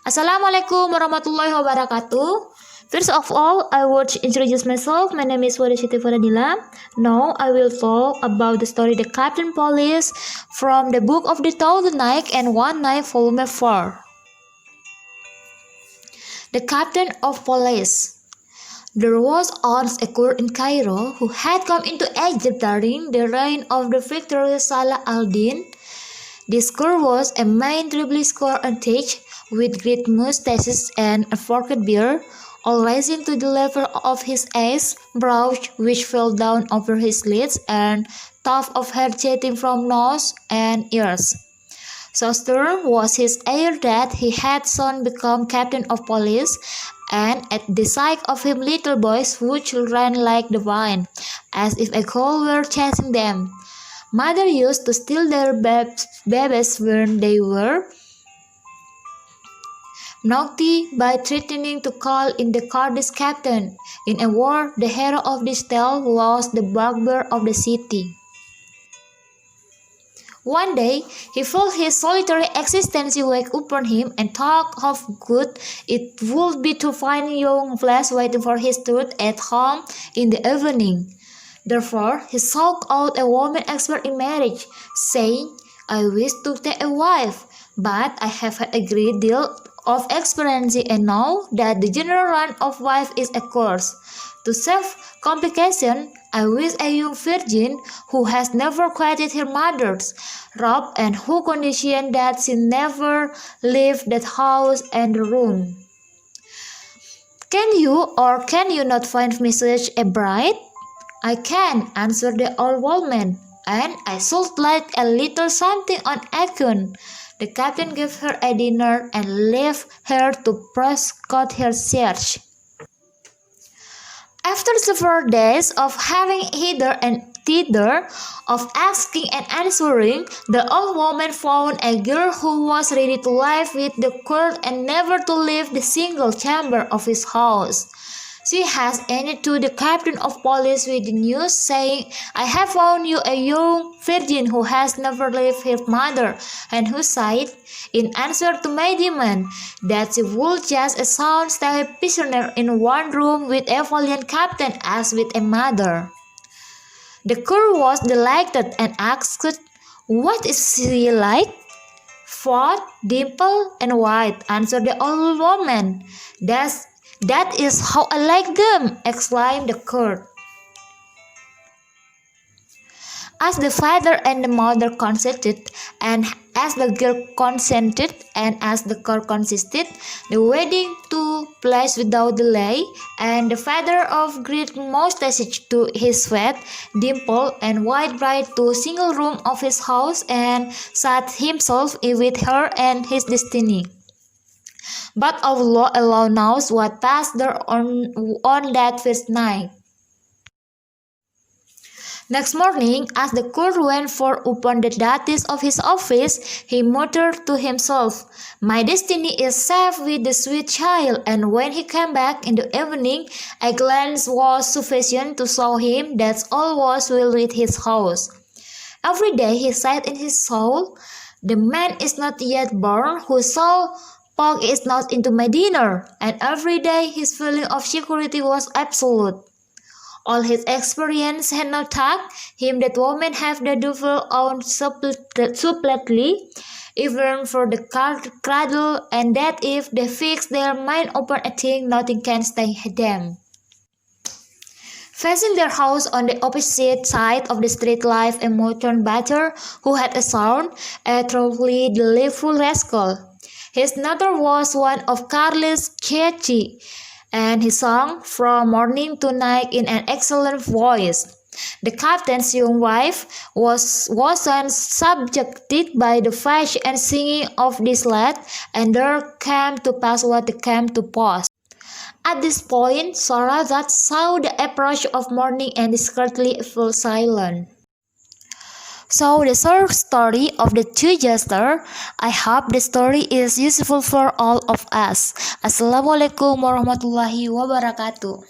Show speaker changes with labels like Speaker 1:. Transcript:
Speaker 1: Assalamualaikum warahmatullahi wabarakatuh. First of all, I would introduce myself. My name is Wada Siti Faradila. Now I will talk about the story The Captain Police from the book of the Thousand Nights and One Night, volume 4. The Captain of Police. There was once a court in Cairo who had come into Egypt during the reign of the victorious Salah al-Din. This court was a man triply scored and teeth, with great mustaches and a forked beard, all rising to the level of his eyes, brows which fell down over his lids, and tuft of hair jetting from nose and ears. So stern was his air that he had soon become captain of police, and at the sight of him little boys would run like the wind, as if a cow were chasing them. Mother used to steal their babies when they were naughty by threatening to call in the Kurdish captain. In a word, the hero of this tale was the bugbear of the city. One day, he felt his solitary existence wake upon him and thought how good it would be to find young flesh waiting for his tooth at home in the evening. Therefore, he sought out a woman expert in marriage, saying, "I wish to take a wife, but I have had a great deal of experience and know that the general run of wife is a curse. To save complication, I wish a young virgin who has never quitted her mother's roof and who condition that she never leave that house and room. Can you or can you not find me such a bride?" "I can," answered the old woman, "and I should like a little something on account." The captain gave her a dinner and left her to prosecute her search. After several days of having hither and thither, of asking and answering, the old woman found a girl who was ready to live with the court and never to leave the single chamber of his house. She hastened to the captain of police with the news, saying, "I have found you a young virgin who has never left her mother, and who said, in answer to my demand, that she would just as soon stay a prisoner in one room with a valiant captain as with a mother." The court was delighted and asked, "What is she like?" "Fat, dimpled, and white," answered the old woman. That is how I like them," exclaimed the court. As the father and the mother consented, and as the girl consented, and as the court consisted, the wedding took place without delay, and the father of great mustache to his fat, dimpled, and white bride to a single room of his house, and sat himself with her and his destiny. But Allah alone knows what passed there on that first night. Next morning, as the court went forth upon the duties of his office, he muttered to himself, "My destiny is safe with the sweet child," and when he came back in the evening, a glance was sufficient to show him that all was well with his house. Every day he said in his soul, "The man is not yet born whose soul pork is not into my dinner," and every day his feeling of security was absolute. All his experience had not taught him that women have the devil on suppletely, even for the cradle, and that if they fix their mind upon a thing, nothing can stay them. Facing their house on the opposite side of the street lived a modern butcher who had a son, a thoroughly delightful rascal. His mother was one of Carlos Chechi, and he sang from morning to night in an excellent voice. The captain's young wife wasn't subjected by the fashion and singing of this lad, and there came to pass what came to pass. At this point, Shahrazad saw the approach of morning and discreetly fell silent. So the short story of the two jesters. I hope the story is useful for all of us. Assalamualaikum warahmatullahi wabarakatuh.